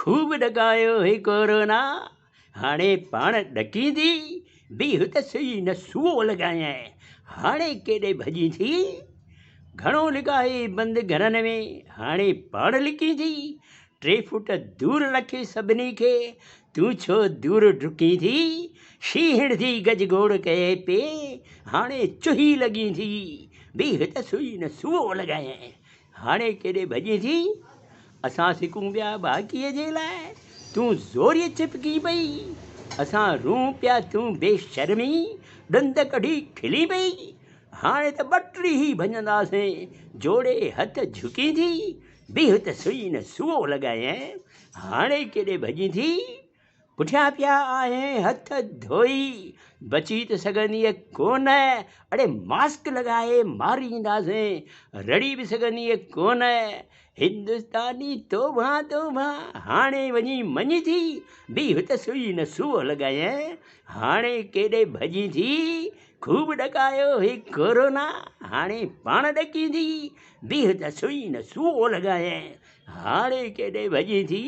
खूब ॾकायो ही कोरोना, हाणे पाण ॾकी थी, बीह त सही न सूओ लॻायई, हाणे केॾे भॼी थी। घणो लिकाए बंदि घरनि में, हाणे पाण लिकी थी। 3 फुट दूर रखे सभिनी खे, तूं छो दूर डुकी थी। शींहण थी गजगोड़ कए पे, हाणे चुही लॻी थी। बीह त सुई न सूओ लॻायई, हाणे केॾे भॼी थी। असां सिकूं पिया बाक़ीअ जे लाइ, तूं ज़ोरीअ चिपकी पई। असां रूं पिया, तूं बेशर्मी ॾंद कढी खिली पई। हाणे त 32 ई भॼंदासीं, जोड़े हथ झुकी थी। बीह त सुई न सूओ लॻायई, हाणे केॾे भॼी थी। पुठियां पिया आहे हथ धोई, बची त सघंदीअ कोन, अड़े मास्क लॻाए मारींदासीं, रड़ी बि सघंदीअ कोन। हिंदुस्तानी तोबा तोबा, हाणे वञी मञी थी। बीह त सुई न सूओ लॻायई, हाणे केॾे भॼी थी। खूब ॾकायो ही कोरोना, हाणे पाण ॾकी थी। बीह त सुई न सूओ लॻायई, हाणे केॾे भॼी थी।